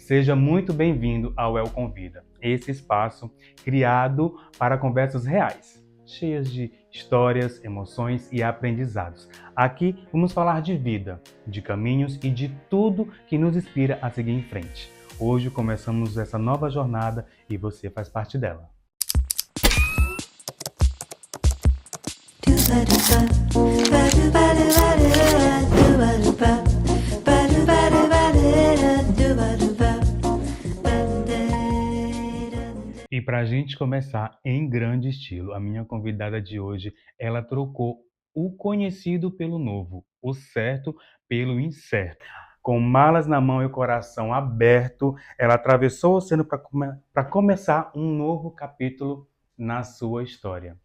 Seja muito bem-vindo ao El Convida, esse espaço criado para conversas reais, cheias de histórias, emoções e aprendizados. Aqui vamos falar de vida, de caminhos e de tudo que nos inspira a seguir em frente. Hoje começamos essa nova jornada e você faz parte dela. E para a gente começar em grande estilo, a minha convidada de hoje, ela trocou o conhecido pelo novo, o certo pelo incerto. Com malas na mão e o coração aberto, ela atravessou o oceano para começar um novo capítulo na sua história.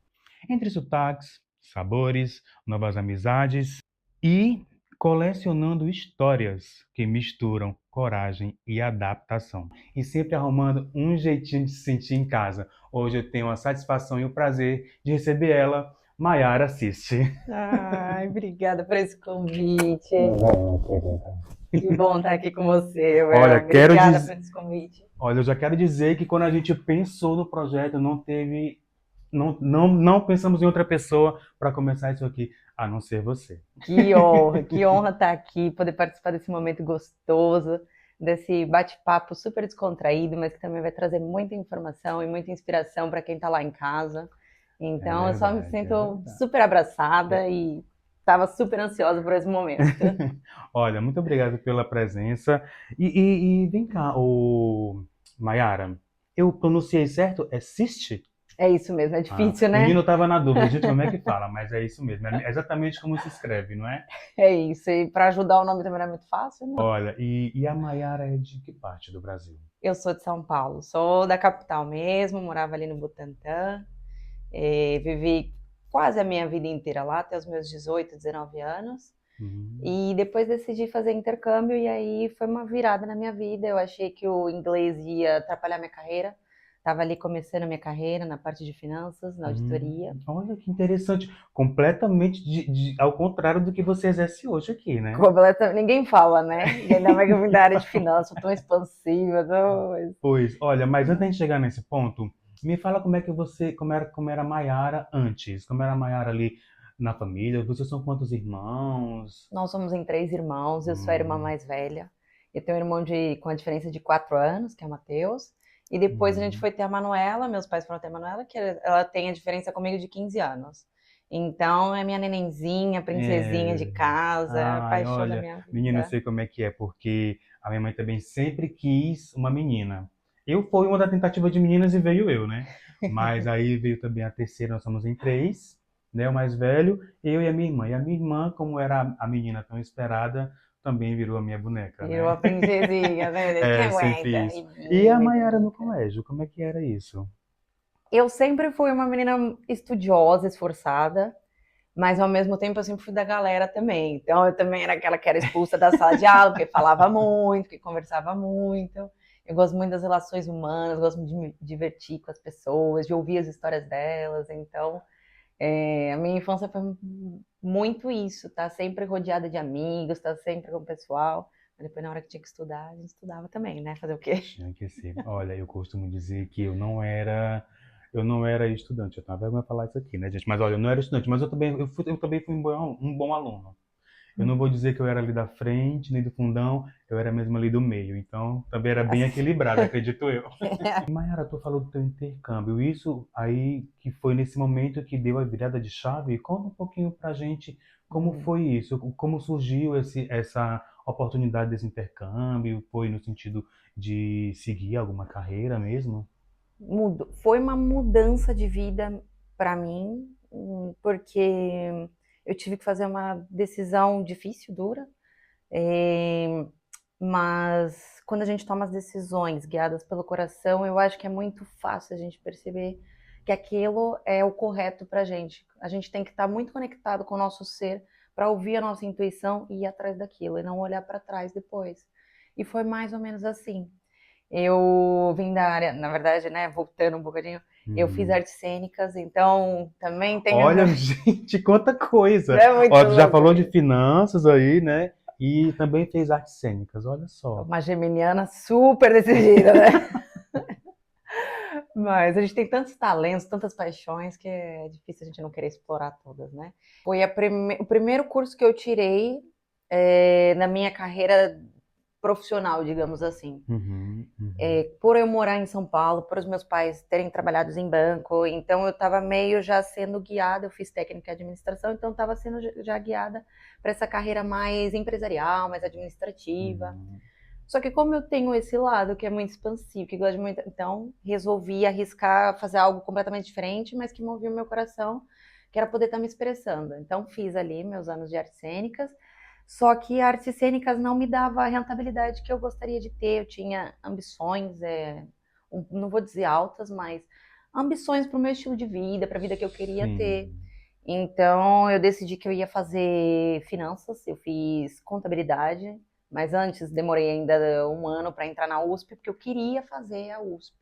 Entre sotaques, sabores, novas amizades e colecionando histórias que misturam coragem e adaptação. E sempre arrumando um jeitinho de se sentir em casa. Hoje eu tenho a satisfação e o prazer de receber ela, Maiara Assiste. Ai, obrigada por esse convite. Que bom estar aqui com você. Olha, Obrigada por esse convite. Olha, eu já quero dizer que quando a gente pensou no projeto, não pensamos em outra pessoa para começar isso aqui, a não ser você. Que honra estar aqui, poder participar desse momento gostoso, desse bate-papo super descontraído, mas que também vai trazer muita informação e muita inspiração para quem está lá em casa. Então, eu só me sinto super abraçada e estava super ansiosa por esse momento. Olha, muito obrigado pela presença. E vem cá, Maiara, eu pronunciei certo? É Ciste? É isso mesmo, é difícil, né? O menino estava na dúvida, gente, como é que fala? Mas é isso mesmo, é exatamente como se escreve, não é? É isso, e para ajudar o nome também não é muito fácil, né? Olha, e a Maiara é de que parte do Brasil? Eu sou de São Paulo, sou da capital mesmo, morava ali no Butantã, vivi quase a minha vida inteira lá, até os meus 18, 19 anos. E depois decidi fazer intercâmbio e aí foi uma virada na minha vida. Eu achei que o inglês ia atrapalhar minha carreira. Estava ali começando a minha carreira na parte de finanças, na auditoria. Olha que interessante. Completamente ao contrário do que você exerce hoje aqui, né? Ninguém fala, né? E ainda mais que eu vim da área de finanças, tão expansiva. Pois, olha, mas antes de a gente chegar nesse ponto, me fala como era a Maiara antes, como era a Maiara ali na família. Vocês são quantos irmãos? Nós somos em 3 irmãos, eu sou a irmã mais velha. Eu tenho um irmão com a diferença de 4 anos, que é o Matheus. E depois a gente foi ter a Manuela, meus pais foram ter a Manuela, que ela tem a diferença comigo de 15 anos. Então é minha nenenzinha, princesinha de casa, a paixão da minha vida. Menina, eu sei como é que é, porque a minha mãe também sempre quis uma menina. Eu fui uma da tentativa de meninas e veio eu, né? Mas aí veio também a terceira, nós somos em 3, né? O mais velho, eu e a minha irmã. E a minha irmã, como era a menina tão esperada, também virou a minha boneca, né? Virou a princesinha, né? Sempre isso. E a Maiara no colégio, como é que era isso? Eu sempre fui uma menina estudiosa, esforçada, mas ao mesmo tempo eu sempre fui da galera também. Então eu também era aquela que era expulsa da sala de aula, porque falava muito, que conversava muito. Eu gosto muito das relações humanas, gosto de me divertir com as pessoas, de ouvir as histórias delas. Então, a minha infância foi muito isso, tá sempre rodeada de amigos, tá sempre com o pessoal. Mas depois, na hora que tinha que estudar, a gente estudava também, né? Fazer o quê? Tinha que ser. Olha, eu costumo dizer que eu não era estudante. Eu tenho vergonha de falar isso aqui, né, gente? Mas olha, eu não era estudante, mas eu também fui um bom aluno. Eu não vou dizer que eu era ali da frente, nem do fundão, eu era mesmo ali do meio. Então, também era bem equilibrado, acredito eu. Maiara, tu falou do teu intercâmbio. Isso aí que foi nesse momento que deu a virada de chave? Conta um pouquinho pra gente como foi isso, como surgiu essa oportunidade desse intercâmbio. Foi no sentido de seguir alguma carreira mesmo? Foi uma mudança de vida para mim, porque eu tive que fazer uma decisão difícil, dura, mas quando a gente toma as decisões guiadas pelo coração, eu acho que é muito fácil a gente perceber que aquilo é o correto pra gente. A gente tem que estar muito conectado com o nosso ser para ouvir a nossa intuição e ir atrás daquilo, e não olhar para trás depois. E foi mais ou menos assim. Eu vim da área, na verdade, né, voltando um bocadinho, eu fiz artes cênicas, então também tem... Olha, gente, quanta coisa! É muito Ó, tu já louco falou de isso. finanças aí, né? E também fez artes cênicas, olha só. Uma geminiana super decidida, né? Mas a gente tem tantos talentos, tantas paixões, que é difícil a gente não querer explorar todas, né? Foi o primeiro curso que eu tirei na minha carreira profissional, digamos assim. Uhum, uhum. Por eu morar em São Paulo, por os meus pais terem trabalhado em banco, então eu estava meio já sendo guiada, eu fiz técnica de administração, então estava sendo já guiada para essa carreira mais empresarial, mais administrativa. Uhum. Só que como eu tenho esse lado que é muito expansivo, que gosta de muito, então resolvi arriscar fazer algo completamente diferente, mas que movia o meu coração, que era poder estar me expressando. Então fiz ali meus anos de artes cênicas, só que artes cênicas não me dava a rentabilidade que eu gostaria de ter. Eu tinha ambições, não vou dizer altas, mas ambições para o meu estilo de vida, para a vida que eu queria ter. Sim. Então eu decidi que eu ia fazer finanças, eu fiz contabilidade, mas antes demorei ainda um ano para entrar na USP, porque eu queria fazer a USP.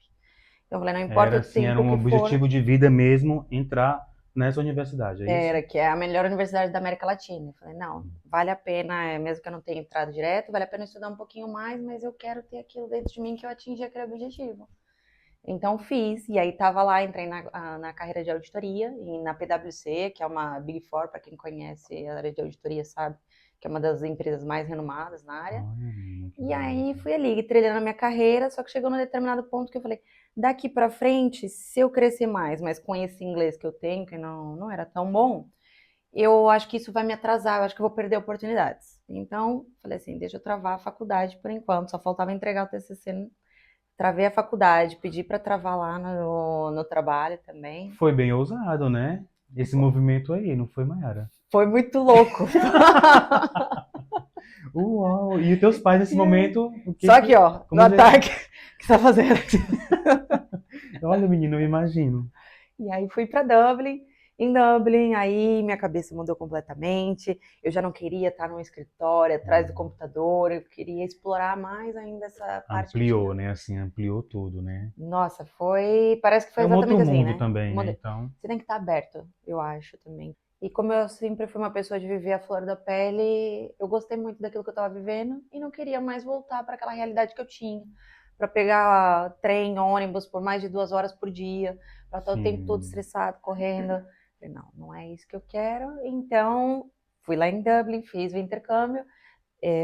Então eu falei, não importa Era o assim, era tempo um que for, objetivo de vida mesmo entrar nessa universidade, é isso? era que é a melhor universidade da América Latina. Eu falei, não, vale a pena, mesmo que eu não tenha entrado direto, vale a pena estudar um pouquinho mais, mas eu quero ter aquilo dentro de mim que eu atingi aquele objetivo. Então fiz, e aí tava lá, entrei na carreira de auditoria, e na PwC, que é uma Big Four, para quem conhece a área de auditoria sabe, que é uma das empresas mais renomadas na área. Olha, menina, que E aí beleza. fui ali, trilhando a minha carreira, só que chegou num determinado ponto que eu falei, daqui pra frente, se eu crescer mais, mas com esse inglês que eu tenho, que não era tão bom, eu acho que isso vai me atrasar, eu acho que eu vou perder oportunidades. Então, falei assim, deixa eu travar a faculdade por enquanto, só faltava entregar o TCC, travei a faculdade, pedi para travar lá no trabalho também. Foi bem ousado, né? Esse movimento aí, não foi, Mayara? Foi muito louco. Uau! E os teus pais nesse momento, o que Só aqui, que... ó, no Como eles... ataque, o que você tá fazendo? Olha, menino, eu imagino. E aí fui para Dublin. Em Dublin, aí minha cabeça mudou completamente. Eu já não queria estar num escritório, atrás do computador. Eu queria explorar mais ainda essa parte que eu tinha. Ampliou, né? Assim, ampliou tudo, né? Nossa, foi. Parece que foi É um outro exatamente assim, mundo né? também, né? Então, Você tem que estar aberto, eu acho também. E como eu sempre fui uma pessoa de viver a flor da pele, eu gostei muito daquilo que eu estava vivendo e não queria mais voltar para aquela realidade que eu tinha. Para pegar trem, ônibus por mais de 2 horas por dia, para estar o tempo todo sim. estressado, correndo. Falei, não, não é isso que eu quero. Então, fui lá em Dublin, fiz o intercâmbio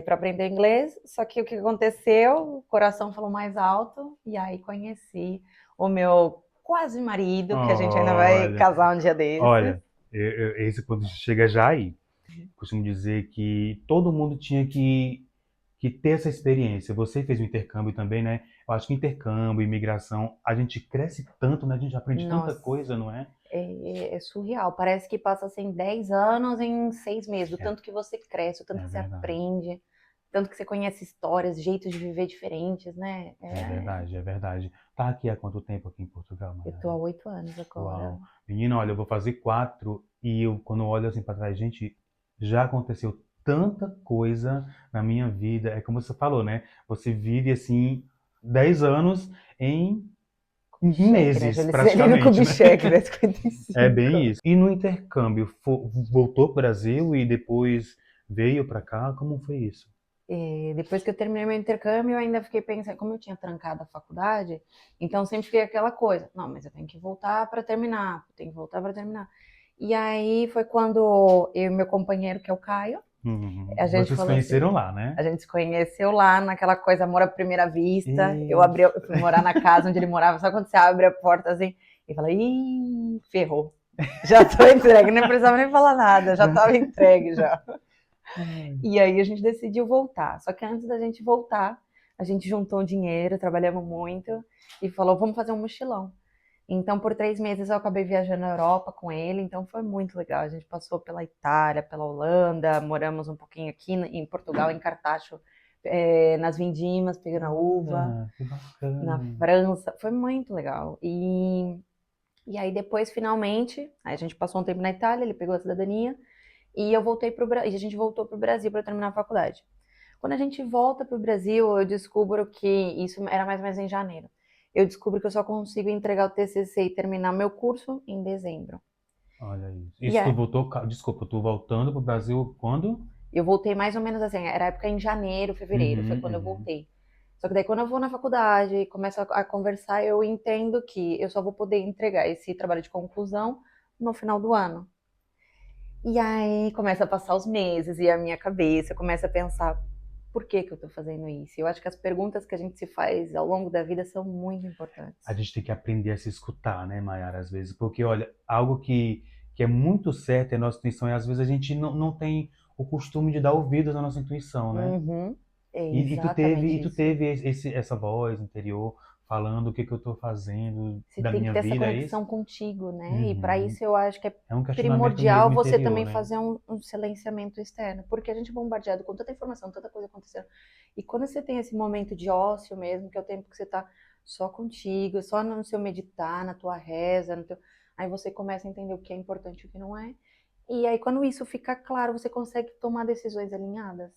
para aprender inglês. Só que o que aconteceu? O coração falou mais alto e aí conheci o meu quase marido, que a gente ainda vai Olha, casar um dia desses. olha, esse ponto chega já aí. Costumo dizer que todo mundo tinha que ter essa experiência. Você fez o intercâmbio também, né? Eu acho que intercâmbio, imigração, a gente cresce tanto, né? A gente aprende tanta Nossa, coisa, não é? é surreal. Parece que passa assim 10 anos em 6 meses. O É, tanto que você cresce, o tanto é que você verdade. aprende, o tanto que você conhece histórias, jeitos de viver diferentes, né? É verdade, é verdade. Tá aqui há quanto tempo aqui em Portugal, Eu tô Mayara? há 8 anos agora. Uau. Menina, olha, eu vou fazer 4 e eu, quando eu olho assim para trás, gente, já aconteceu tanta coisa na minha vida. É como você falou, né? Você vive assim 10 anos em, em Cheque, né? meses, Juscelino praticamente, né? Kubitschek, né? É bem 55. isso. E no intercâmbio, voltou para o Brasil e depois veio para cá? Como foi isso? Depois que eu terminei meu intercâmbio, eu ainda fiquei pensando, como eu tinha trancado a faculdade, então sempre fiquei aquela coisa, não, mas eu tenho que voltar para terminar, tenho que voltar para terminar. E aí foi quando eu e meu companheiro, que é o Caio, a gente Vocês falou assim, conheceram lá, né? a gente se conheceu lá naquela coisa amor à primeira vista. E... Eu fui morar na casa onde ele morava, só quando você abre a porta assim, e fala, ih, ferrou. Já tô entregue, nem precisava nem falar nada, já tava entregue já. Ai. E aí a gente decidiu voltar. Só que antes da gente voltar, a gente juntou um dinheiro, trabalhamos muito e falou, vamos fazer um mochilão. Então, por 3 meses eu acabei viajando na Europa com ele, então foi muito legal. A gente passou pela Itália, pela Holanda, moramos um pouquinho aqui em Portugal, em Cartacho, nas vindimas, pegando a uva, Olha, que na bacana. França, foi muito legal. E aí depois, finalmente, aí a gente passou um tempo na Itália, ele pegou a cidadania, e eu voltei pro Brasil, e a gente voltou pro Brasil para terminar a faculdade. Quando a gente volta pro Brasil, eu descubro que isso era mais ou menos em janeiro. Eu descubro que eu só consigo entregar o TCC e terminar meu curso em dezembro. Olha isso. E Isso tu é, voltou, desculpa, tu voltando pro Brasil quando? Eu voltei mais ou menos assim, era época em janeiro, fevereiro, foi quando eu Uhum. voltei. Só que daí quando eu vou na faculdade e começo a conversar, eu entendo que eu só vou poder entregar esse trabalho de conclusão no final do ano. E aí começa a passar os meses e a minha cabeça começa a pensar, por que que eu tô fazendo isso? Eu acho que as perguntas que a gente se faz ao longo da vida são muito A importantes. gente tem que aprender a se escutar, né, Mayara, às vezes, porque, olha, algo que é muito certo é a nossa intuição, e às vezes a gente não tem o costume de dar ouvidos à nossa intuição, né? Uhum, é E exatamente tu isso. teve essa voz interior falando o que que eu estou fazendo Você da tem que minha ter essa vida, é isso? conexão contigo, né? E para Uhum. isso eu acho que é É um questionamento primordial mesmo você interior, também né? fazer um silenciamento externo, porque a gente é bombardeado com tanta informação, tanta coisa acontecendo. E quando você tem esse momento de ócio mesmo, que é o tempo que você tá só contigo, só no seu meditar, na tua reza, no teu... aí você começa a entender o que é importante e o que não é. E aí quando isso fica claro, você consegue tomar decisões alinhadas.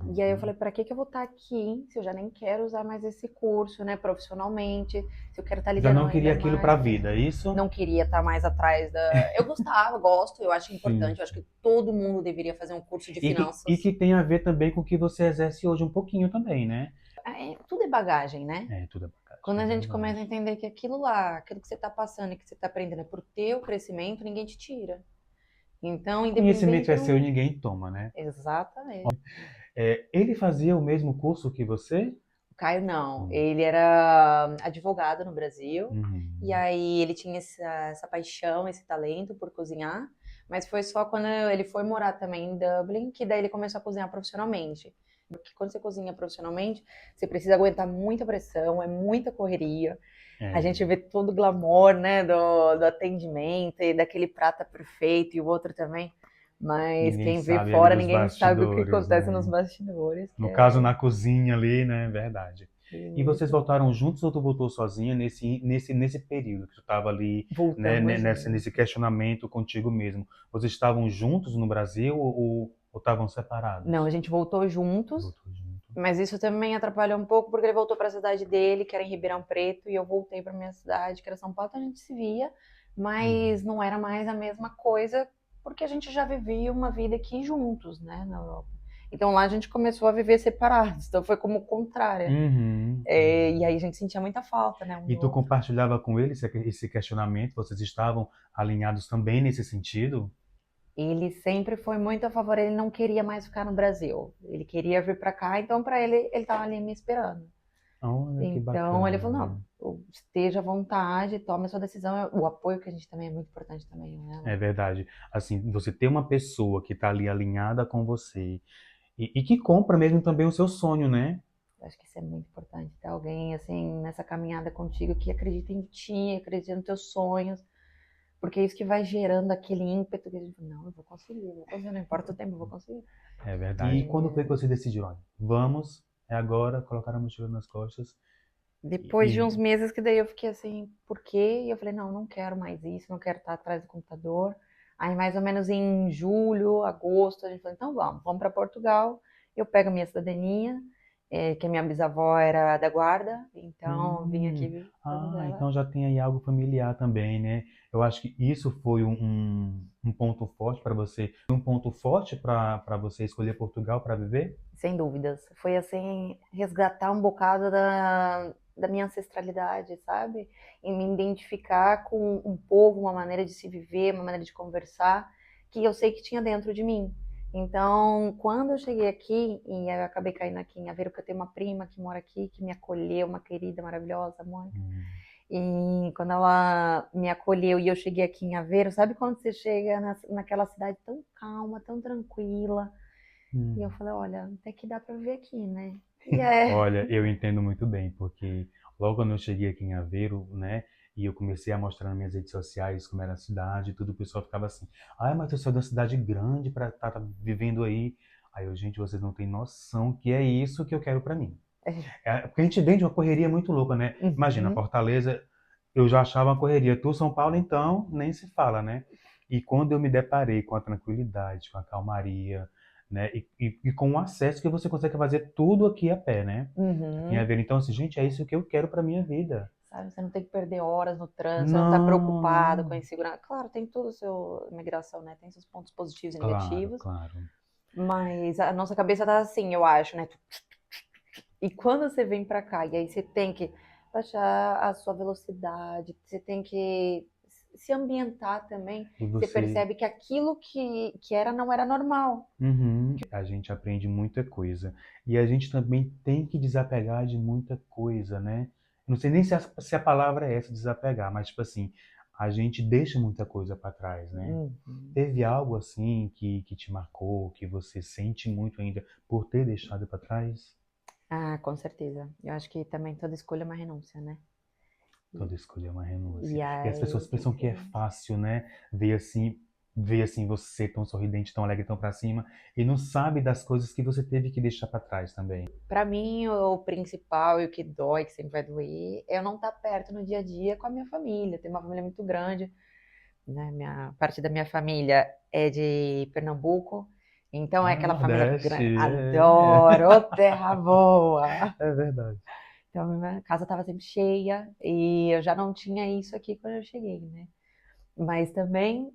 E aí eu Uhum. falei, para que que eu vou estar aqui se eu já nem quero usar mais esse curso, né, profissionalmente, se eu quero estar Já liderando não queria ainda aquilo para mais a coisas. vida, é isso? Não queria estar mais atrás da. Eu gostava, gosto, eu acho Sim. importante, eu acho que todo mundo deveria fazer um curso de E finanças. que tem a ver também com o que você exerce hoje um pouquinho também, né? Tudo é bagagem, né? É, tudo é bagagem, Quando é a gente começa a verdade. entender que aquilo lá, aquilo que você está passando e que você está aprendendo é pro teu crescimento, ninguém te tira. Então, Conhecimento independente é seu e não. ninguém toma, né? Exatamente. É, ele fazia o mesmo curso que você? O Caio não, Hum. ele era advogado no Brasil, e Uhum. aí ele tinha essa paixão, esse talento por cozinhar, mas foi só quando ele foi morar também em Dublin que daí ele começou a cozinhar profissionalmente. Porque quando você cozinha profissionalmente, você precisa aguentar muita pressão, é muita correria. A gente É, vê todo o glamour, né, do atendimento e daquele prato perfeito e o outro também. Mas ninguém quem vê sabe ali fora, dos ninguém sabe o que bastidores, acontece nos né? bastidores, que No caso, é na cozinha ali, né? É verdade. E vocês isso. voltaram juntos ou tu voltou sozinha nesse período que tu estava ali, né, Voltamos nesse juntos. questionamento contigo mesmo? Vocês estavam juntos no Brasil ou estavam Não, a separados? gente voltou juntos, Voltou junto. mas isso também atrapalhou um pouco porque ele voltou para a cidade dele, que era em Ribeirão Preto, e eu voltei para minha cidade, que era São Paulo, então a gente se via, Uhum. mas não era mais a mesma coisa porque a gente já vivia uma vida aqui juntos, né, na Europa. Então lá a gente começou a viver separados, então foi como contrária. Uhum. E aí a gente sentia muita falta, né, um E do tu outro. compartilhava com ele esse questionamento? Vocês estavam alinhados também nesse sentido? Ele sempre foi muito a favor, ele não queria mais ficar no Brasil. Ele queria vir para cá, então para ele estava ali me esperando. Olha que Então ele falou, bacana. não, esteja à vontade, tome a sua decisão. O apoio que a gente também é muito importante também, né, É amor? verdade. Assim, você ter uma pessoa que está ali alinhada com você e que compra mesmo também o seu sonho, né? Eu acho que isso é muito importante, ter alguém assim nessa caminhada contigo que acredita em ti, acredita nos teus sonhos, porque é isso que vai gerando aquele ímpeto que a gente fala, não, eu vou conseguir, não importa o tempo, eu vou conseguir. É verdade. E quando foi que É, você decidiu, olha, vamos, é agora, colocar a mochila nas costas depois de uns meses que daí eu fiquei assim, por quê? E eu falei, não, não quero mais isso, não quero estar atrás do computador. Aí mais ou menos em julho, agosto, a gente falou, então vamos para Portugal. Eu pego a minha cidadania, que a minha bisavó era da guarda, então eu vim aqui Hum, por causa dela. então já tem aí algo familiar também, né? Eu acho que isso foi um ponto forte para você, um ponto forte para você escolher Portugal para viver? Sem dúvidas. Foi assim, resgatar um bocado da minha ancestralidade, sabe? E me identificar com um povo, uma maneira de se viver, uma maneira de conversar, que eu sei que tinha dentro de mim. Então, quando eu cheguei aqui, e eu acabei caindo aqui em Aveiro, porque eu tenho uma prima que mora aqui, que me acolheu, uma querida, maravilhosa, Mônica. Hum, E quando ela me acolheu e eu cheguei aqui em Aveiro, sabe quando você chega naquela cidade tão calma, tão tranquila, e eu hum. falei, olha, até que dá pra viver aqui, né? E é. Olha, eu entendo muito bem, porque logo quando eu cheguei aqui em Aveiro, né, e eu comecei a mostrar nas minhas redes sociais como era a cidade, e tudo, o pessoal ficava assim, ai, mas tu saiu da cidade grande para estar vivendo aí. Aí eu, gente, vocês não têm noção que é isso que eu quero para mim. Porque a gente vem de uma correria muito louca, né? Imagina, Uhum. Fortaleza, eu já achava uma correria. Tu, São Paulo, então, nem se fala, né? E quando eu me deparei com a tranquilidade, com a calmaria, né? E com o acesso que você consegue fazer tudo aqui a pé, né? Aqui em Uhum. Aveiro. Então, assim, gente, é isso que eu quero para minha vida. Sabe, você não tem que perder horas no trânsito, você não tá Não, preocupado com a não. insegurança. Claro, tem tudo o seu migração, né? Tem seus pontos positivos e Claro, negativos, claro. Mas a nossa cabeça tá assim, eu acho, né? E quando você vem pra cá, e aí você tem que baixar a sua velocidade, você tem que se ambientar também, E você você, percebe que aquilo que era não era normal. uhum, a gente aprende muita coisa. E a gente também tem que desapegar de muita coisa, né? Não sei nem se a palavra é essa, desapegar, mas tipo assim, a gente deixa muita coisa para trás, né? Uhum. Teve algo assim que te marcou, que você sente muito ainda por ter deixado para trás? Ah, com certeza. Eu acho que também toda escolha é uma renúncia, né? E, Toda escolha é uma renúncia. e E as aí pessoas tem que pensam que ser. é fácil, né? Ver assim você tão sorridente, tão alegre, tão pra cima, e não sabe das coisas que você teve que deixar pra trás também. Pra mim, o principal e o que dói, que sempre vai doer, é eu não estar perto no dia a dia com a minha família. Tenho uma família muito grande, né? Minha parte da minha família é de Pernambuco, então é Ah, aquela família Nordeste, grande. é, Adoro, ô terra boa! é verdade. Então, minha casa estava sempre cheia e eu já não tinha isso aqui quando eu cheguei, né? Mas também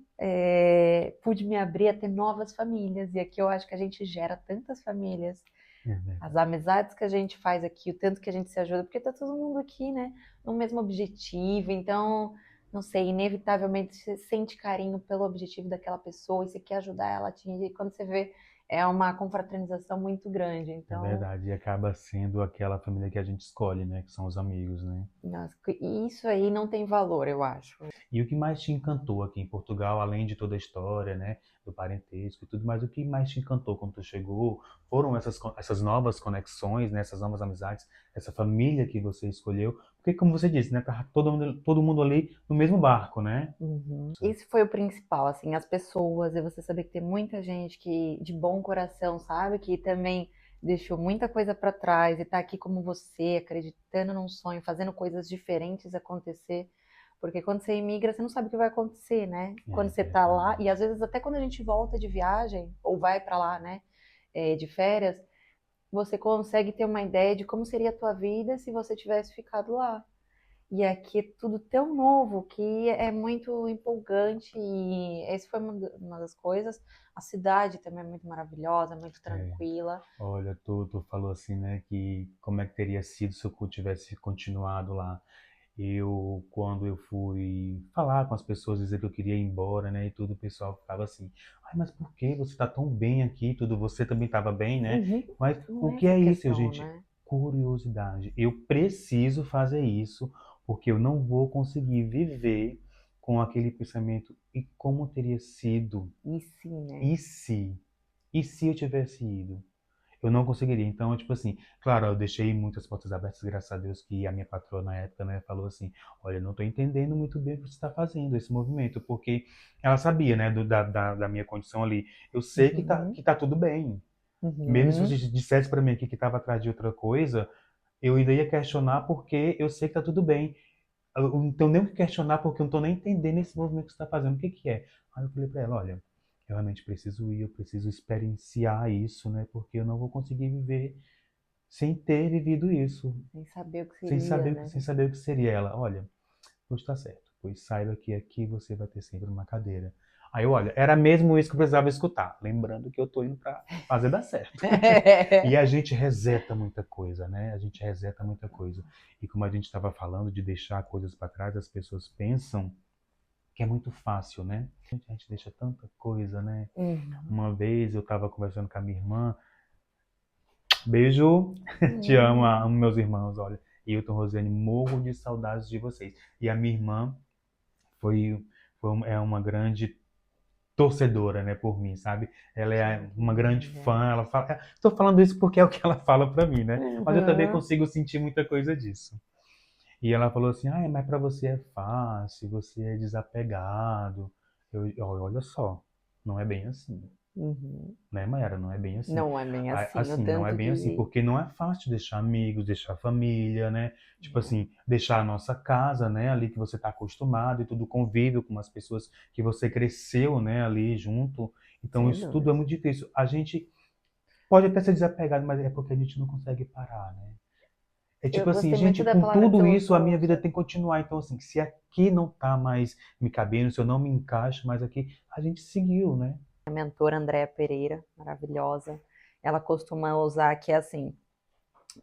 pude me abrir a ter novas famílias, e aqui eu acho que a gente gera tantas famílias, É as verdade. amizades que a gente faz aqui, o tanto que a gente se ajuda, porque tá todo mundo aqui, né, no mesmo objetivo, então, não sei, inevitavelmente você sente carinho pelo objetivo daquela pessoa e você quer ajudar ela a atingir, e quando você vê, é uma confraternização muito grande, É então, verdade. E acaba sendo aquela família que a gente escolhe, né? Que são os amigos, né? nossa, isso aí não tem valor, eu acho. E o que mais te encantou aqui em Portugal, além de toda a história, né, do parentesco e tudo mais, o que mais te encantou quando tu chegou? Foram essas novas conexões, né, essas novas amizades, essa família que você escolheu? Porque, como você disse, né, tá todo mundo ali no mesmo barco, né? Uhum. Esse foi o principal, assim, as pessoas, e você saber que tem muita gente que de bom coração, sabe, que também deixou muita coisa para trás e tá aqui como você, acreditando num sonho, fazendo coisas diferentes acontecer, porque quando você imigra, você não sabe o que vai acontecer, né? Quando É você tá lá, e verdade. às vezes até quando a gente volta de viagem ou vai para lá, né, de férias, você consegue ter uma ideia de como seria a tua vida se você tivesse ficado lá. E aqui é tudo tão novo que é muito empolgante e essa foi uma das coisas. A cidade também é muito maravilhosa, muito É. tranquila. Olha, tu falou assim, né, que como é que teria sido se eu tivesse continuado lá. Quando eu fui falar com as pessoas, dizer que eu queria ir embora, né, e tudo, o pessoal ficava assim, ai, mas por que você está tão bem aqui, tudo, você também estava bem, né? Uhum. Mas Não o é que essa é isso, questão, gente? né? Curiosidade. Eu preciso fazer isso, porque eu não vou conseguir viver com aquele pensamento, e como teria sido, E sim, né? e se? E se eu tivesse ido? Eu não conseguiria. Então, tipo assim, claro, eu deixei muitas portas abertas, graças a Deus, que a minha patroa na época, né, falou assim, olha, eu não estou entendendo muito bem o que você está fazendo, esse movimento, porque ela sabia, né, da minha condição ali. Eu sei que tá, Uhum. que tá tudo bem. Mesmo se Uhum. você dissesse para mim aqui que estava atrás de outra coisa, eu ainda ia questionar porque eu sei que tá tudo bem. Eu não tenho nem o que questionar porque eu não estou nem entendendo esse movimento que você está fazendo. O que que é? Aí eu falei para ela, olha, eu realmente preciso ir, eu preciso experienciar isso, né? Porque eu não vou conseguir viver sem ter vivido isso, Sem saber o que sem seria, saber, né? sem saber o que seria ela. Olha, pois está certo, pois saiba que aqui você vai ter sempre uma cadeira. Aí, olha, era mesmo isso que eu precisava escutar, lembrando que eu tô indo para fazer dar certo. E a gente reseta muita coisa, né? A gente reseta muita coisa. E como a gente estava falando de deixar coisas para trás, as pessoas pensam que é muito fácil, né? A gente deixa tanta coisa, né? Uhum. Uma vez eu estava conversando com a minha irmã, beijo, te amo, Uhum. amo meus irmãos, olha. Hilton, Rosiane, morro de saudades de vocês. E a minha irmã é uma grande torcedora, né, por mim, sabe? Ela Que é uma grande maravilha. fã, ela fala, tô falando isso porque é o que ela fala pra mim, né? Mas eu também Uhum. consigo sentir muita coisa disso. E ela falou assim, ah, mas pra você é fácil, você é desapegado. Olha só, não é bem assim. Uhum. Né, Mayara? Não é bem assim. Não é bem assim, o Assim, não é tanto bem assim, de. porque não é fácil deixar amigos, deixar família, né? Tipo Não, assim, deixar a nossa casa, né? Ali que você está acostumado e tudo convívio com as pessoas que você cresceu, né? Ali junto. Então, sem isso tudo é dúvida. muito difícil. A gente pode até ser desapegado, mas é porque a gente não consegue parar, né? É Eu tipo assim, gostei muito gente, da com palavra que você tudo isso, a minha usou. vida tem que continuar. Então, assim, se aqui não tá mais me cabendo, se eu não me encaixo mais aqui, a gente seguiu, né? A mentora Andréa Pereira, maravilhosa, ela costuma usar que é assim,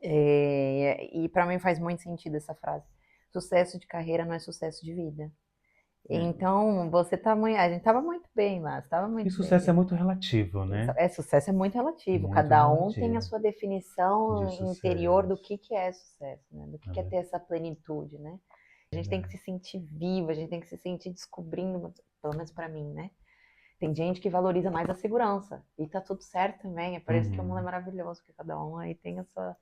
e para mim faz muito sentido essa frase: sucesso de carreira não é sucesso de vida. Então, a gente estava muito bem lá, estava E muito bem. sucesso é muito relativo, né? Sucesso é muito relativo, Muito cada um tem a relativo sua de definição interior do sucesso. que é sucesso, né? Do É que é ter essa plenitude, né? A gente tem que verdade. se sentir viva, a gente tem que se sentir descobrindo, pelo menos para mim, né? Tem gente que valoriza mais a segurança, e tá tudo certo também, é por isso que o mundo é Uhum. maravilhoso, porque cada um aí tem a sua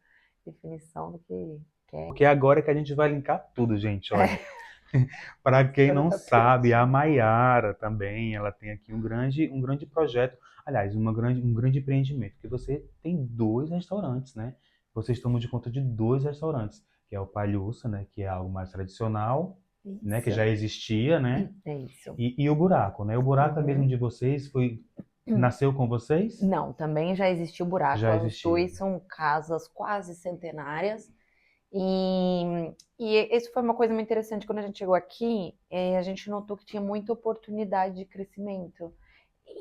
definição do que quer. Porque agora é que a gente vai linkar tudo, gente, olha. Para quem Cada não sabe, tapete. a Maiara também, ela tem aqui um grande projeto, aliás, um grande empreendimento, que você tem dois restaurantes, né? Vocês tomam de conta de dois restaurantes, que é o Palhoça, né? Que é algo mais tradicional, né? Que Isso, já existia, né? é isso. E o Buraco, né? O Buraco é mesmo Uhum. de vocês, nasceu com vocês? Não, também já existiu o buraco. Já Os existia. dois são casas quase centenárias. E isso foi uma coisa muito interessante. Quando a gente chegou aqui, a gente notou que tinha muita oportunidade de crescimento.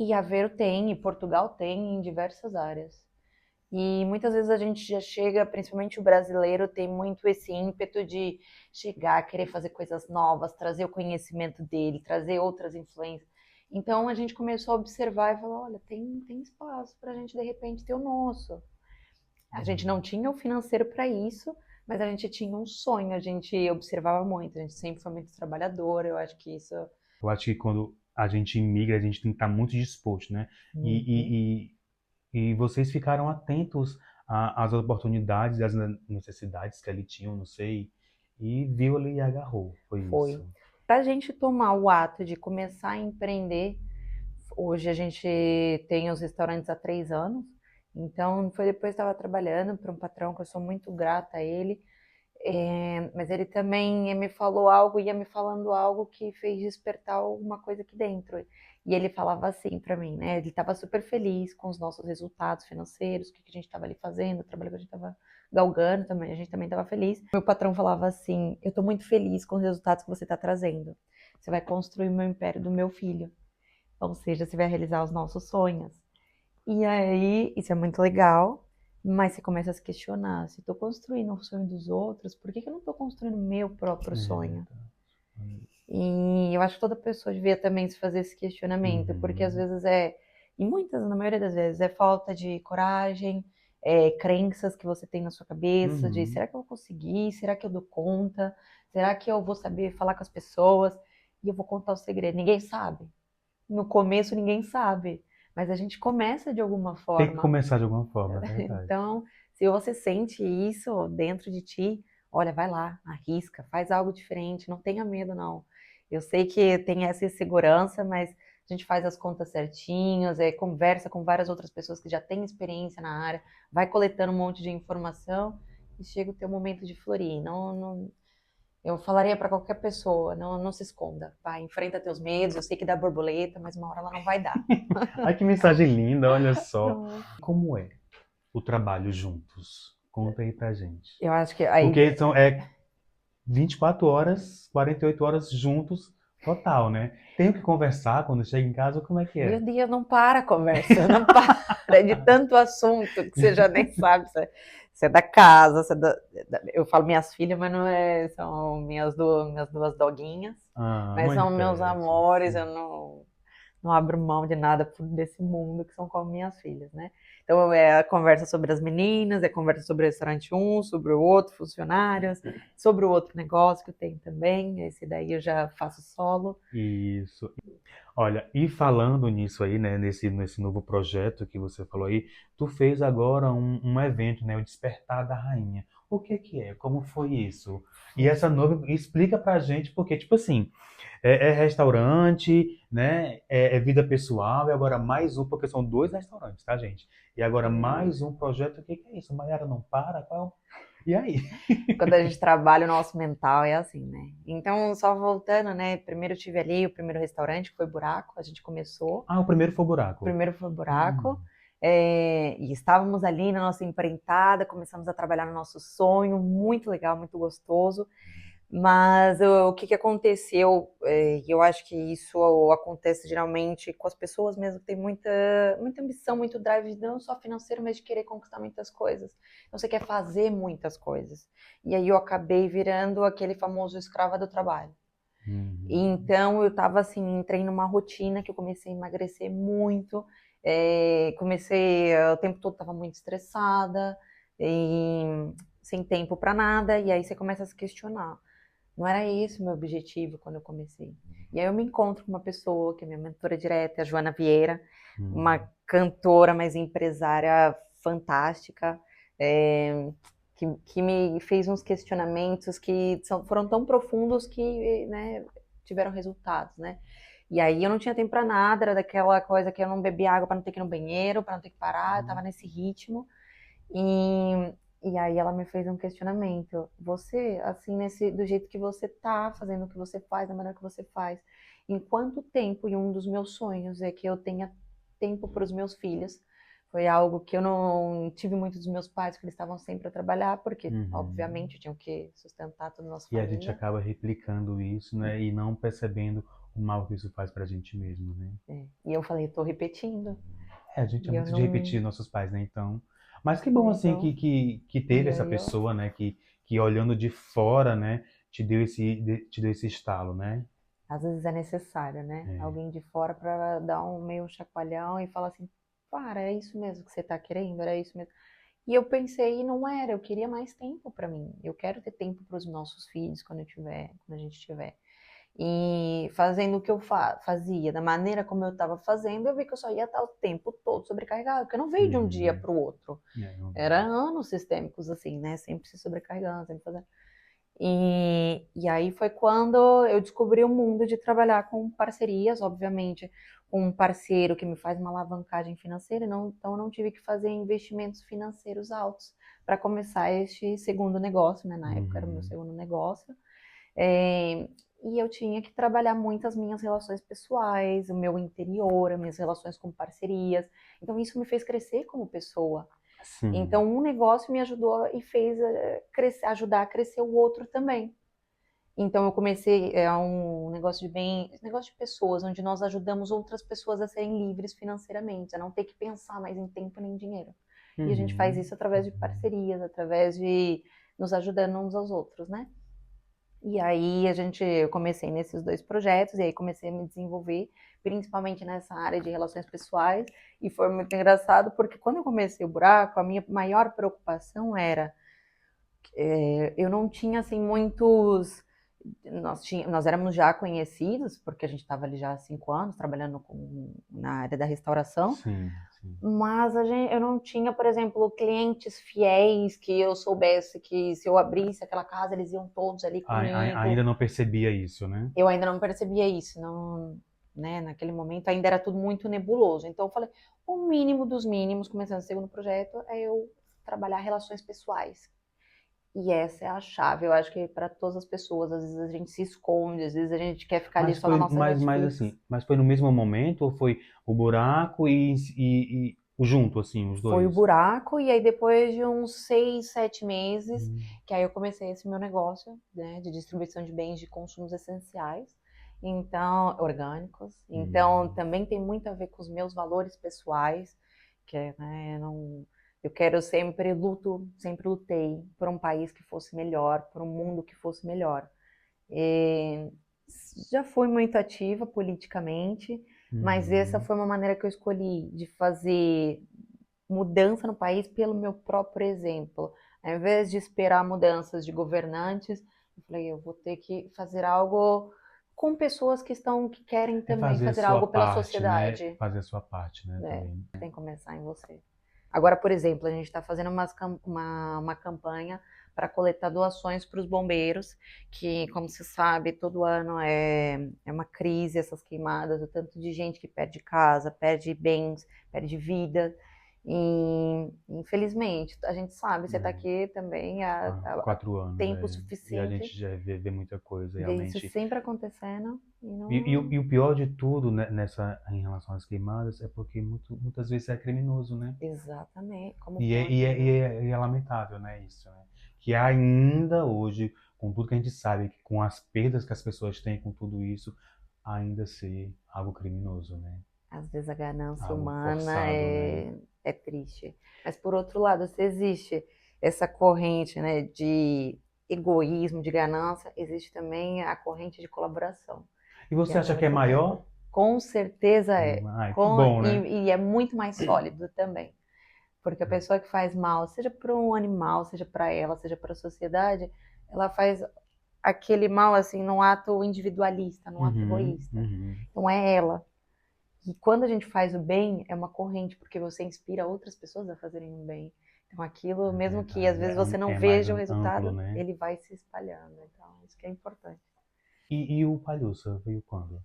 E Aveiro tem, e Portugal tem, em diversas áreas. E muitas vezes a gente já chega, principalmente o brasileiro, tem muito esse ímpeto de chegar, querer fazer coisas novas, trazer o conhecimento dele, trazer outras influências. Então a gente começou a observar e falou: olha, tem espaço para a gente de repente ter o nosso. A gente não tinha o financeiro para isso, mas a gente tinha um sonho, a gente observava muito, a gente sempre foi muito trabalhadora, eu acho que isso. Eu acho que quando a gente imigra, a gente tem que estar muito disposto, né? Uhum. E, e vocês ficaram atentos às oportunidades, às necessidades que ali tinham, não sei, e viu ali e agarrou. Foi Foi. isso. Para a gente tomar o ato de começar a empreender, hoje a gente tem os restaurantes há 3 anos, então foi depois que estava trabalhando para um patrão que eu sou muito grata a ele, mas ele também me falou algo, ia me falando algo que fez despertar alguma coisa aqui dentro. E ele falava assim para mim, né? Ele estava super feliz com os nossos resultados financeiros, o que a gente estava ali fazendo, o trabalho que a gente estava galgando também, a gente também estava feliz. Meu patrão falava assim: eu estou muito feliz com os resultados que você está trazendo. Você vai construir o meu império do meu filho. Ou seja, você vai realizar os nossos sonhos. E aí, isso é muito legal, mas você começa a se questionar: se estou construindo o sonho dos outros, por que eu não estou construindo o meu próprio É sonho? verdade. E eu acho que toda pessoa devia também se fazer esse questionamento, porque às Uhum, vezes e muitas, na maioria das vezes, é falta de coragem, crenças que você tem na sua cabeça, de uhum. será que eu vou conseguir? Será que eu dou conta? Será que eu vou saber falar com as pessoas? E eu vou contar o segredo. Ninguém sabe. No começo ninguém sabe, mas a gente começa de alguma Tem que forma. começar de alguma forma, é verdade. Então, se você sente isso dentro de ti, olha, vai lá, arrisca, faz algo diferente, não tenha medo, não. Eu sei que tem essa insegurança, mas a gente faz as contas certinhas, conversa com várias outras pessoas que já têm experiência na área, vai coletando um monte de informação e chega o teu momento de florir. Eu falaria para qualquer pessoa, não se esconda, vai, enfrenta teus medos, eu sei que dá borboleta, mas uma hora ela não vai dar. Ai, que mensagem linda, olha só. Como é o trabalho juntos? Conta aí pra gente. Eu acho que aí Porque 24 horas, 48 horas juntos, total, né? Tenho que conversar quando chega em casa, como é que Meu é? Deus, não para a conversa, não para é de tanto assunto que você já nem sabe. Você é da casa, eu falo minhas filhas, mas não é, são minhas duas doguinhas, Ah, mas mãe de são meus pet, amores, eu sim. não abro mão de nada desse mundo que são como minhas filhas, né? Então é a conversa sobre as meninas, é conversa sobre o restaurante um, sobre o outro, funcionários, sobre o outro negócio que eu tenho também, esse daí eu já faço solo. Isso. Olha, e falando nisso aí, né, nesse novo projeto que você falou aí, tu fez agora um evento, né, o Despertar da Rainha. O que que é? Como foi isso? E essa nova, explica pra gente, porque, tipo assim, é restaurante, né, é vida pessoal, e agora mais um, porque são dois restaurantes, tá, gente? E agora mais um projeto, o que que é isso? Maiara não para? E aí? Quando a gente trabalha o nosso mental é assim, né? Então, só voltando, né? Primeiro eu tive ali o primeiro restaurante, que foi Buraco, a gente começou. Ah, o primeiro foi o O buraco. primeiro foi Hum, Buraco. E estávamos ali na nossa empreitada, começamos a trabalhar no nosso sonho, muito legal, muito gostoso. Mas o que que aconteceu? Eu acho que isso acontece geralmente com as pessoas mesmo que têm muita ambição, muito drive, não só financeiro, mas de querer conquistar muitas coisas. Então você quer fazer muitas coisas. E aí eu acabei virando aquele famoso escrava do trabalho. Uhum. Então eu tava assim, entrei numa rotina que eu comecei a emagrecer muito, o tempo todo tava muito estressada, e sem tempo para nada, e aí você começa a se questionar. Não era esse o meu objetivo quando eu comecei. E aí eu me encontro com uma pessoa que é minha mentora direta, a Joana Vieira, uma Uhum. cantora, mas empresária fantástica, é, que me fez uns questionamentos que foram tão profundos que, né, tiveram resultados, né? E aí eu não tinha tempo para nada, era daquela coisa que eu não bebia água para não ter que ir no banheiro, para não ter que parar, eu tava nesse ritmo. E aí ela me fez um questionamento. Você, assim, do jeito que você tá, fazendo o que você faz, da maneira que você faz, em quanto tempo, e um dos meus sonhos é que eu tenha tempo para os meus filhos. Foi algo que eu não tive muito dos meus pais, porque eles estavam sempre a trabalhar, porque, Uhum. obviamente, tinham que sustentar toda a nossa E a gente família. acaba replicando isso, né? E não percebendo o mal que isso faz pra gente mesmo, né? É. E eu falei, estou repetindo. É, a gente é E eu muito de não. repetir nossos pais, né? Então, mas que bom assim Então, que e teve essa eu pessoa, né? Que olhando de fora, né? Te deu esse estalo, né? às vezes é necessário, né? É. Alguém de fora para dar um meio chacoalhão e falar assim, para, é isso mesmo que você tá querendo, era isso mesmo. E eu pensei, e não era, eu queria mais tempo para mim. Eu quero ter tempo para os nossos filhos quando a gente tiver. E fazendo o que eu fazia, da maneira como eu estava fazendo, eu vi que eu só ia estar o tempo todo sobrecarregada, porque eu não veio de um dia Uhum. para o outro. É, não Era veio. anos sistêmicos assim, né? Sempre se sobrecarregando, sempre fazendo. E aí foi quando eu descobri o mundo de trabalhar com parcerias, obviamente, com um parceiro que me faz uma alavancagem financeira, então eu não tive que fazer investimentos financeiros altos para começar este segundo negócio, né? Na época era o meu Uhum. segundo negócio. É, e eu tinha que trabalhar muito as minhas relações pessoais, o meu interior, as minhas relações com parcerias. Então isso me fez crescer como pessoa. Sim. Então, um negócio me ajudou e fez ajudar a crescer o outro também. Então, eu comecei um negócio de pessoas, onde nós ajudamos outras pessoas a serem livres financeiramente, a não ter que pensar mais em tempo nem em dinheiro. E a gente faz Uhum. isso através de parcerias, através de nos ajudando uns aos outros, né? E aí eu comecei nesses dois projetos, e aí comecei a me desenvolver, principalmente nessa área de relações pessoais, e foi muito engraçado, porque quando eu comecei o buraco, a minha maior preocupação era, eu não tinha, assim, nós éramos já conhecidos, porque a gente estava ali já há 5 anos, trabalhando na área da restauração, Sim, sim. mas eu não tinha, por exemplo, clientes fiéis que eu soubesse que se eu abrisse aquela casa, eles iam todos ali Ainda comigo. não percebia isso, né? Eu ainda não percebia isso, não, né? Naquele momento ainda era tudo muito nebuloso. Então eu falei, o mínimo dos mínimos, começando o segundo projeto, é eu trabalhar relações pessoais. E essa é a chave. Eu acho que para todas as pessoas, às vezes a gente se esconde, às vezes a gente quer ficar ali só na nossa Mas Netflix. assim, mas foi no mesmo momento ou foi o buraco e o junto, assim, os Foi o dois? buraco, e aí depois de uns 6, 7 meses, Hum. que aí eu comecei esse meu negócio, né, de distribuição de bens de consumos essenciais, então, orgânicos. Então, Hum. também tem muito a ver com os meus valores pessoais, que é, né, eu quero sempre lutei por um país que fosse melhor, por um mundo que fosse melhor. E já fui muito ativa politicamente, mas essa Uhum. foi uma maneira que eu escolhi de fazer mudança no país pelo meu próprio exemplo. Ao invés de esperar mudanças de governantes, eu falei, eu vou ter que fazer algo com pessoas que querem É também fazer a fazer sua algo pela parte, né? sociedade. Fazer a sua parte, né, Né? também. Tem que começar em você. Agora, por exemplo, a gente está fazendo uma campanha para coletar doações para os bombeiros, que, como se sabe, todo ano é uma crise essas queimadas, o tanto de gente que perde casa, perde bens, perde vida. E, infelizmente, a gente sabe, você está É, aqui também há há 4 anos, tempo é. E a suficiente, gente já vê muita coisa, vê isso realmente. sempre acontecendo e E não. o pior de tudo, né, em relação às queimadas, é porque muitas vezes é criminoso, né? Exatamente, como E pode, né? é lamentável, né, isso, né? que ainda hoje, com tudo que a gente sabe, com as perdas que as pessoas têm com tudo isso, ainda ser algo criminoso, né? Às vezes a ganância Algo humana forçado, né? é triste. Mas por outro lado, se existe essa corrente, né, de egoísmo, de ganância, existe também a corrente de colaboração. E Que você é acha que é maravilhosa. maior? Com certeza é. Ai, que bom, né? E é muito mais sólido também. Porque a pessoa que faz mal, seja para um animal, seja para ela, seja para a sociedade, ela faz aquele mal assim num ato individualista, num ato Uhum, egoísta. uhum. Então é ela. E quando a gente faz o bem, é uma corrente, porque você inspira outras pessoas a fazerem o bem. Então aquilo, É mesmo que às verdade. vezes você não É mais veja o amplo, resultado, né? ele vai se espalhando. Então isso que é importante. E o Palhoça veio quando?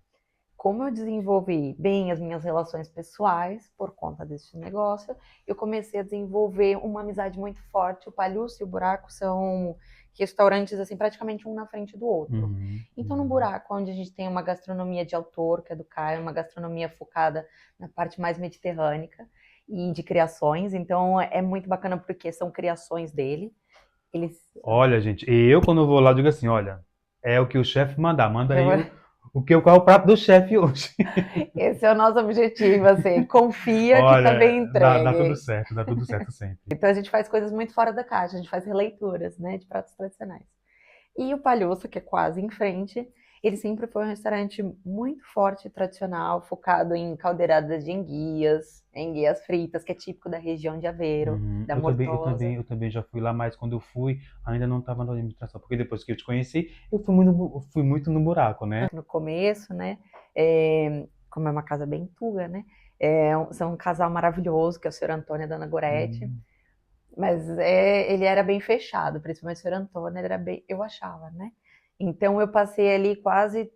Como eu desenvolvi bem as minhas relações pessoais por conta desse negócio, eu comecei a desenvolver uma amizade muito forte. O Palhuço e o Buraco são restaurantes assim praticamente um na frente do outro. Uhum, Então, no uhum. Buraco, onde a gente tem uma gastronomia de autor, que é do Caio, uma gastronomia focada na parte mais mediterrânea e de criações. Então, é muito bacana porque são criações dele. Eles, Olha, gente, eu quando eu vou lá, digo assim, olha, é o que o chefe mandar, manda eu, aí qual é o prato do chefe hoje. esse é o nosso objetivo, assim, confia que tá bem Olha, entregue. dá tudo certo sempre. Então a gente faz coisas muito fora da caixa, a gente faz releituras, né, de pratos tradicionais. E o Palhoça, que é quase em frente, ele sempre foi um restaurante muito forte e tradicional, focado em caldeiradas de enguias fritas, que é típico da região de Aveiro, Uhum. da Mortosa. Eu também já fui lá, mas quando eu fui, ainda não estava na administração, porque depois que eu te conheci, eu fui muito no buraco, né? No começo, né, como é uma casa bem tuga, né, são um casal maravilhoso, que é o senhor Antônio e a dona Gorete. Uhum. Mas ele era bem fechado, principalmente o senhor Antônio, ele era bem, eu achava, né? Então eu passei ali quase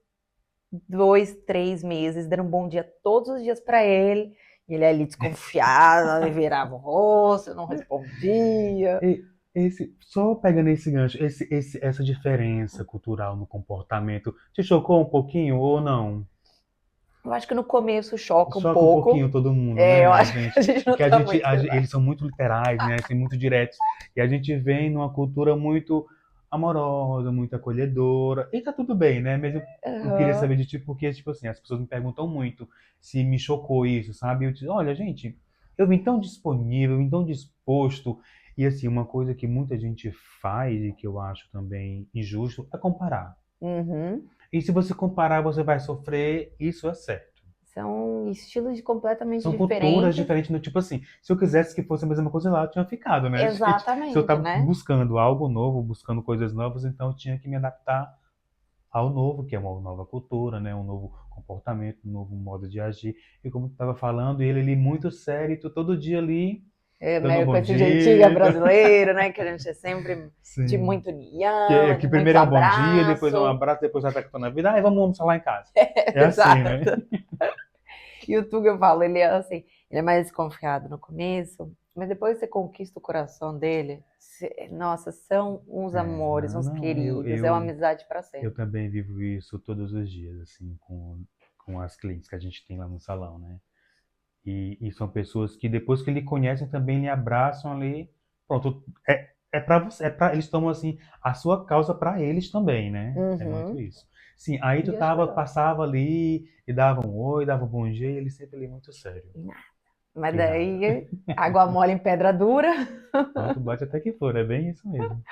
2, 3 meses, dando um bom dia todos os dias para ele. E ele ali desconfiado, ele virava o rosto, não respondia. Só pegando esse gancho, essa diferença cultural no comportamento, te chocou um pouquinho ou não? Eu acho que no começo choca um Choca um pouquinho pouco. todo mundo, né, Eu a acho que a gente? gente não Porque tá muito eles acostumado. são muito literais, né, assim, muito diretos. E a gente vem numa cultura muito amorosa, muito acolhedora. E tá tudo bem, né? Mas eu queria Uhum. saber de ti, porque, tipo assim, as pessoas me perguntam muito se me chocou isso, sabe? Eu digo, olha, gente, eu vim tão disponível, eu vim tão disposto. E, assim, uma coisa que muita gente faz e que eu acho também injusto é comparar. Uhum. E se você comparar, você vai sofrer, isso é certo. São estilos completamente São culturas diferentes. diferentes, do tipo assim, se eu quisesse que fosse a mesma coisa lá, eu tinha ficado, né, gente? Se eu Exatamente, tava né? buscando algo novo, buscando coisas novas, então eu tinha que me adaptar ao novo, que é uma nova cultura, né, um novo comportamento, um novo modo de agir. E como tu estava falando, ele ali muito sério, e tu todo dia ali, É, dando um meio com bom esse jeitinho dia. brasileiro, né? Que a gente é sempre de Sim. muita união, Que de muito primeiro é um bom dia, depois é um abraço. abraço, depois já tá na vida, ah, vamos almoçar lá em casa. É assim, né? Exato. E o Tuga, eu falo, ele é assim, ele é mais desconfiado no começo, mas depois você conquista o coração dele, nossa, são uns amores, Não, uns não, queridos, é uma amizade para eu sempre. também vivo isso todos os dias, assim, com as clientes que a gente tem lá no salão, né? E são pessoas que depois que lhe conhecem também lhe abraçam ali. Pronto, é para você, eles tomam assim a sua causa para eles também, né? É muito Uhum. isso. Sim, aí E acho legal. passava ali e dava um oi, dava um bom dia, e ele sempre ali muito sério. E nada. Mas E nada. daí, água mole em pedra dura, Pronto, bate até que for, é bem isso mesmo.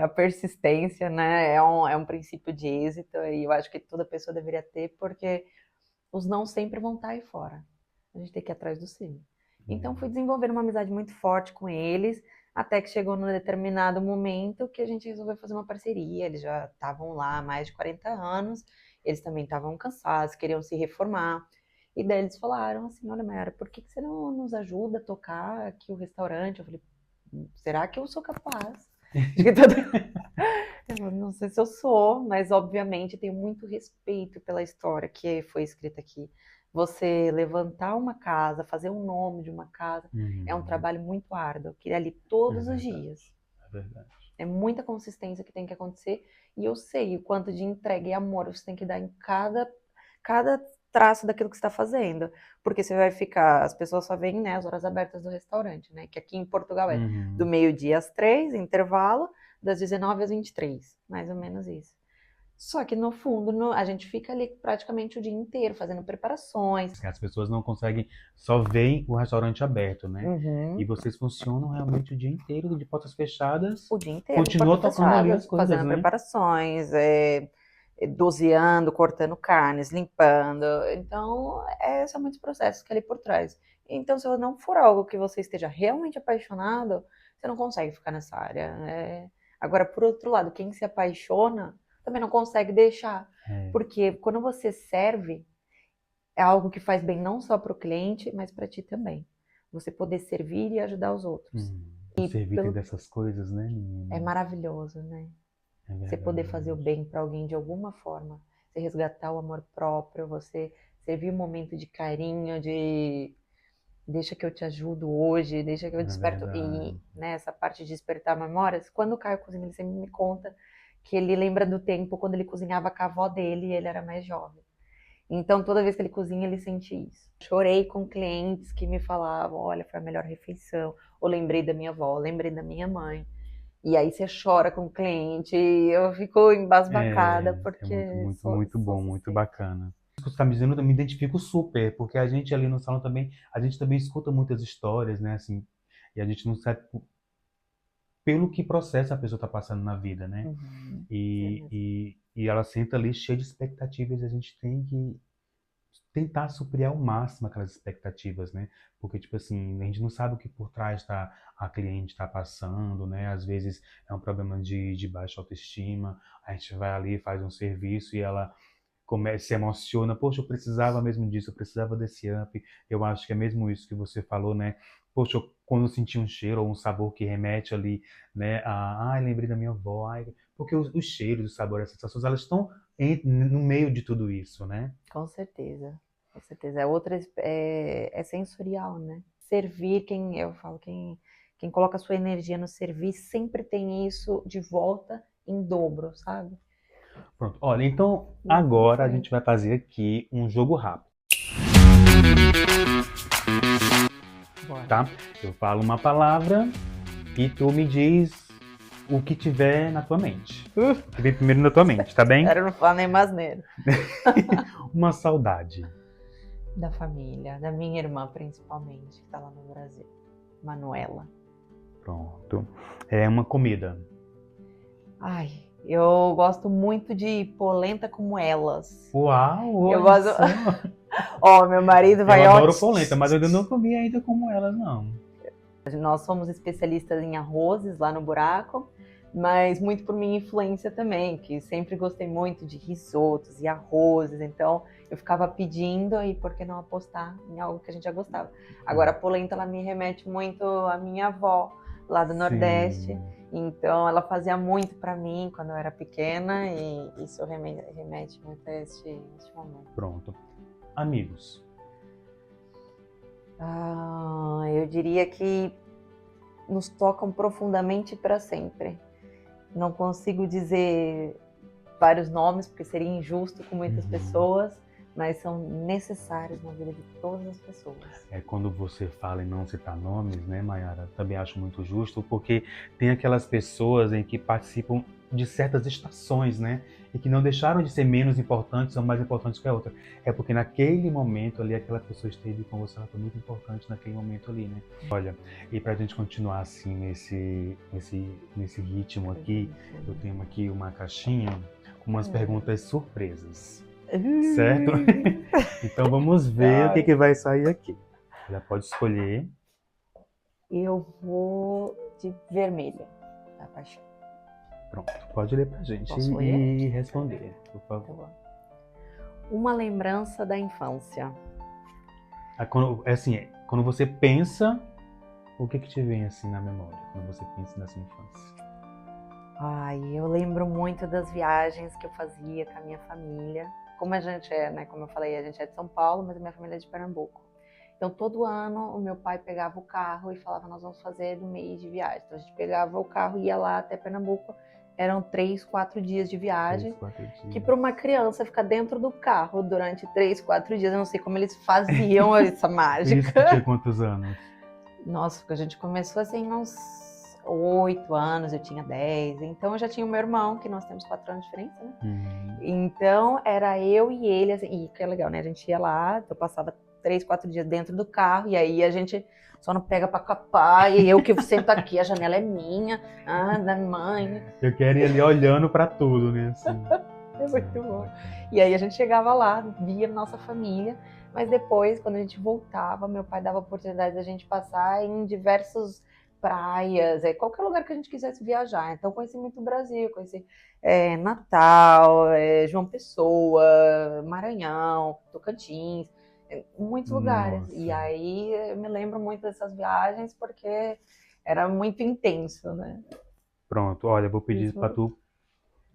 a persistência, né? É um princípio de êxito e eu acho que toda pessoa deveria ter, porque os não sempre vão estar aí fora. A gente tem que ir atrás do sim. Então fui Hum, desenvolvendo uma amizade muito forte com eles, até que chegou num determinado momento que a gente resolveu fazer uma parceria. Eles já estavam lá há mais de 40 anos, eles também estavam cansados, queriam se reformar. E daí eles falaram assim: Olha, Mayara, por que você não nos ajuda a tocar aqui o restaurante? Eu falei: Será que eu sou capaz? De que todo... Eu não sei se eu sou, mas obviamente tenho muito respeito pela história que foi escrita aqui. Você levantar uma casa, fazer um nome de uma casa, é um hum, trabalho muito árduo, que é ali é todos os verdade, dias. é verdade. É muita consistência que tem que acontecer. E eu sei o quanto de entrega e amor você tem que dar em cada traço daquilo que você está fazendo. Porque você vai ficar, as pessoas só veem, né, as horas abertas do restaurante, né? Que aqui em Portugal é do Uhum. meio-dia às 3, intervalo, das 19 às 23, mais ou menos isso. Só que no fundo, a gente fica ali praticamente o dia inteiro fazendo preparações. As pessoas não conseguem, só veem o restaurante aberto, né? Uhum. E vocês funcionam realmente o dia inteiro, de portas fechadas, O dia inteiro, continua portas tocando ali as fechadas, coisas, fazendo né? preparações, doseando, cortando carnes, limpando. Então, são muitos processos que ali por trás. Então, se não for algo que você esteja realmente apaixonado, você não consegue ficar nessa área. Agora, por outro lado, quem se apaixona também não consegue deixar. Porque quando você serve, é algo que faz bem não só para o cliente, mas para ti também. Você poder servir e ajudar os outros. O servir tem dessas coisas, né, menina? É maravilhoso, né? É Você verdade. poder fazer o bem para alguém de alguma forma. Você resgatar o amor próprio, você servir um momento de carinho, de deixa que eu te ajudo hoje, deixa que eu desperto. E essa parte de despertar memórias, quando o Caio cozinha, ele sempre me conta que ele lembra do tempo quando ele cozinhava com a avó dele e ele era mais jovem. Então, toda vez que ele cozinha, ele sente isso. Chorei com clientes que me falavam, olha, foi a melhor refeição. Ou lembrei da minha avó, lembrei da minha mãe. E aí você chora com o cliente, e eu fico embasbacada, porque muito bom, muito bacana. Isso que você está me dizendo, eu me identifico super, porque a gente ali no salão também, a gente também escuta muitas histórias, né, assim, e a gente não sabe pelo que processo a pessoa está passando na vida, né? Uhum. E ela senta ali cheia de expectativas e a gente tem que tentar suprir ao máximo aquelas expectativas, né? Porque, tipo assim, a gente não sabe o que por trás a cliente está passando, né? Às vezes é um problema de baixa autoestima, a gente vai ali, faz um serviço e ela se emociona, poxa, eu precisava mesmo disso, eu precisava desse up. Eu acho que é mesmo isso que você falou, né? Poxa, quando eu senti um cheiro ou um sabor que remete ali, né? Ai, lembrei da minha avó, ai, porque os cheiros, os sabores, as sensações, elas estão no meio de tudo isso, né? Com certeza, com certeza. É sensorial, né? Servir, eu falo, quem coloca a sua energia no servir sempre tem isso de volta em dobro, sabe? Pronto, olha, então agora a gente vai fazer aqui um jogo rápido. Bora. Tá? Eu falo uma palavra e tu me diz o que tiver na tua mente. O que vem primeiro na tua mente, tá bem? Espero não falar nem asneira. Uma saudade. Da família, da minha irmã principalmente, que tá lá no Brasil. Manuela. Pronto. É uma comida. Ai, eu gosto muito de polenta com moelas. Uau! Eu gosto. Ó, meu marido vai. Eu adoro polenta, mas eu ainda não comi ainda como ela, não. Nós somos especialistas em arrozes lá no Buraco, mas muito por minha influência também, que sempre gostei muito de risotos e arrozes, então eu ficava pedindo e por que não apostar em algo que a gente já gostava. Agora a polenta, ela me remete muito à minha avó, lá do Nordeste, então ela fazia muito para mim quando eu era pequena e isso remete muito a este momento. Pronto. Amigos. Eu diria que nos tocam profundamente para sempre. Não consigo dizer vários nomes, porque seria injusto com muitas pessoas, mas são necessários na vida de todas as pessoas. Quando você fala em não citar nomes, né, Mayara, também acho muito justo, porque tem aquelas pessoas em que participam de certas estações, né, e que não deixaram de ser menos importantes ou mais importantes que a outra. É porque naquele momento ali, aquela pessoa esteve com você, ela foi muito importante naquele momento ali, né. Olha, e pra gente continuar assim nesse ritmo aqui, eu tenho aqui uma caixinha com umas perguntas surpresas. Certo? Então vamos ver o que vai sair aqui. Já pode escolher. Eu vou de vermelha, da paixão. Pronto, pode ler pra gente e responder, por favor. Uma lembrança da infância. Quando você pensa, o que te vem assim na memória, quando você pensa nessa infância? Eu lembro muito das viagens que eu fazia com a minha família. Como a gente como eu falei, a gente é de São Paulo, mas a minha família é de Pernambuco. Então, todo ano, o meu pai pegava o carro e falava, nós vamos fazer um mês de viagem. Então, a gente pegava o carro e ia lá até Pernambuco. Eram 3, 4 dias de viagem. 3, 4 dias. Que para uma criança ficar dentro do carro durante 3, 4 dias, eu não sei como eles faziam essa mágica. Isso, tinha quantos anos? Nossa, porque a gente começou assim uns 8 anos, eu tinha 10. Então eu já tinha o meu irmão, que nós temos 4 anos de diferença, né? Então era eu e ele, assim, e que é legal, né? A gente ia lá, eu passava 3, 4 dias dentro do carro, e aí a gente só não pega pra capar, e eu que sento aqui, a janela é minha, da mãe. Eu quero ir ali olhando pra tudo, né? Assim. É muito bom. E aí a gente chegava lá, via nossa família, mas depois, quando a gente voltava, meu pai dava a oportunidade da gente passar em diversos praias, qualquer lugar que a gente quisesse viajar. Então conheci muito o Brasil, conheci Natal, João Pessoa, Maranhão, Tocantins, muitos lugares. Nossa. E aí eu me lembro muito dessas viagens porque era muito intenso, né? Pronto, olha, eu vou pedir pra tu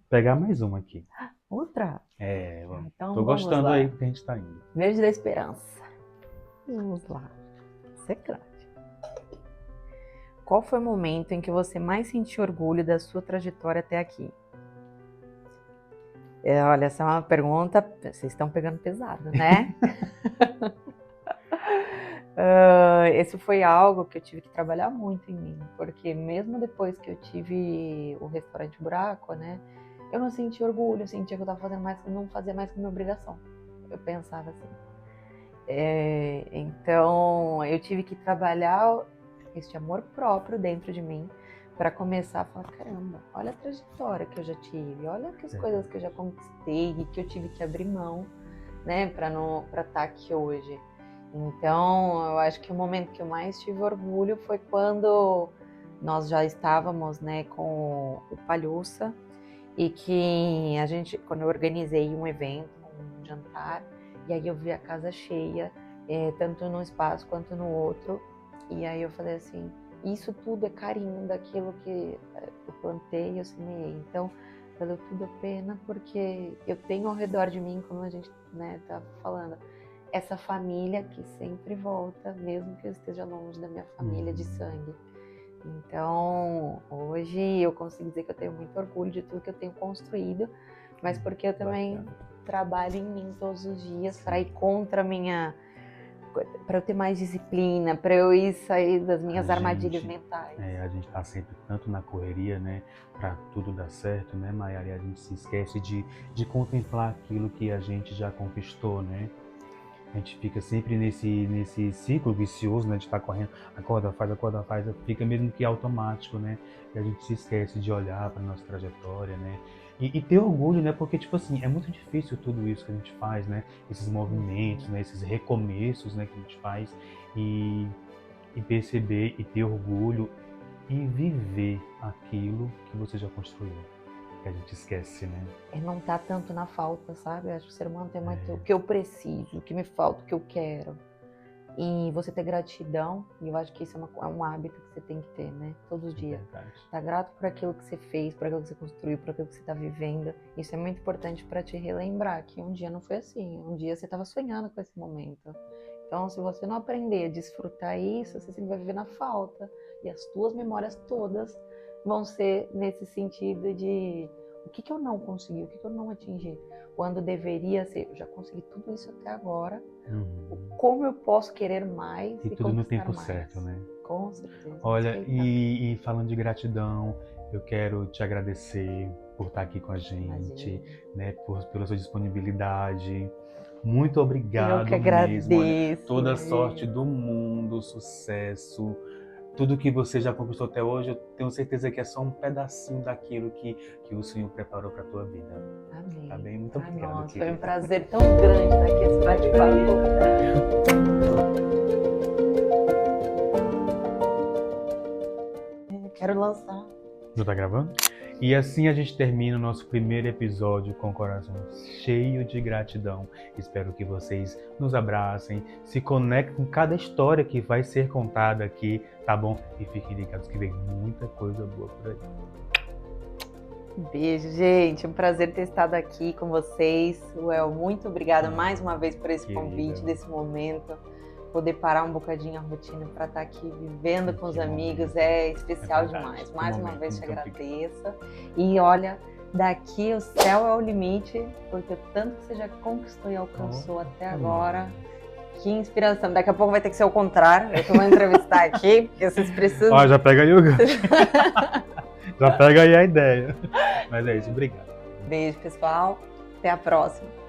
pegar mais uma aqui. Outra? Então tô gostando aí do que a gente tá indo. Verde da Esperança. Vamos lá. Secrete. Qual foi o momento em que você mais sentiu orgulho da sua trajetória até aqui? Olha, essa é uma pergunta... Vocês estão pegando pesado, né? Esse foi algo que eu tive que trabalhar muito em mim. Porque mesmo depois que eu tive o restaurante Buraco, né? Eu não senti orgulho, eu sentia que eu estava fazendo mais, não fazia mais que minha obrigação. Eu pensava assim. Então, eu tive que trabalhar esse amor próprio dentro de mim para começar a falar, caramba, olha a trajetória que eu já tive, olha as coisas que eu já conquistei e que eu tive que abrir mão, né, para estar aqui hoje. Então, eu acho que o momento que eu mais tive orgulho foi quando nós já estávamos, né, com o Palhoça, e que quando eu organizei um evento, um jantar, e aí eu vi a casa cheia, tanto num espaço quanto no outro, e aí eu falei assim, isso tudo é carinho daquilo que eu plantei, eu semeei. Então, valeu tudo a pena, porque eu tenho ao redor de mim, como a gente, né, tá falando, essa família que sempre volta, mesmo que eu esteja longe da minha família de sangue. Então, hoje eu consigo dizer que eu tenho muito orgulho de tudo que eu tenho construído, mas porque eu também trabalho em mim todos os dias para ir contra a minha... para eu ter mais disciplina, para eu ir sair das minhas armadilhas mentais. A gente tá sempre tanto na correria, né, para tudo dar certo, né, Mayara? E a gente se esquece de contemplar aquilo que a gente já conquistou, né? A gente fica sempre nesse ciclo vicioso, né, de estar correndo, acorda, faz, fica mesmo que automático, né? E a gente se esquece de olhar para nossa trajetória, né? E ter orgulho, né? Porque, tipo assim, é muito difícil tudo isso que a gente faz, né? Esses movimentos, né? Esses recomeços, né, que a gente faz e perceber e ter orgulho e viver aquilo que você já construiu. Que a gente esquece, né? Não tá tanto na falta, sabe? Eu acho que o ser humano tem muito o que eu preciso, o que me falta, o que eu quero. E você ter gratidão, e eu acho que isso é um hábito que você tem que ter, né? Todos os dias. Tá grato por aquilo que você fez, por aquilo que você construiu, por aquilo que você tá vivendo. Isso é muito importante para te relembrar que um dia não foi assim. Um dia você tava sonhando com esse momento. Então, se você não aprender a desfrutar isso, você sempre vai viver na falta. E as tuas memórias todas vão ser nesse sentido de o que eu não consegui, o que eu não atingi. Quando deveria ser, eu já consegui tudo isso até agora, como eu posso querer mais e tudo no tempo certo, né? Com certeza. Olha, e falando de gratidão, eu quero te agradecer por estar aqui com a gente, né, pela sua disponibilidade. Muito obrigado. Eu que agradeço. Mesmo. Olha, toda a sorte do mundo, sucesso. Tudo que você já conquistou até hoje, eu tenho certeza que é só um pedacinho daquilo que o Senhor preparou para a tua vida. Amém. Tá bem? Muito obrigado. Nossa, foi um prazer tão grande estar aqui nesse bate-papo. Quero lançar. Já tá gravando? E assim a gente termina o nosso primeiro episódio com o coração cheio de gratidão. Espero que vocês nos abracem, se conectem com cada história que vai ser contada aqui, tá bom? E fiquem ligados que vem muita coisa boa por aí. Beijo, gente. Um prazer ter estado aqui com vocês. Well, muito obrigada mais uma vez por esse convite, desse momento. Poder parar um bocadinho a rotina para estar aqui vivendo com os amigos é especial demais. Mais uma vez te agradeço. E olha, daqui o céu é o limite, porque o tanto que você já conquistou e alcançou até agora, Que inspiração. Daqui a pouco vai ter que ser o contrário. Eu que vou entrevistar aqui, porque vocês precisam. Ó, já pega aí o gancho. Já pega aí a ideia. Mas é isso, obrigado. Beijo, pessoal. Até a próxima.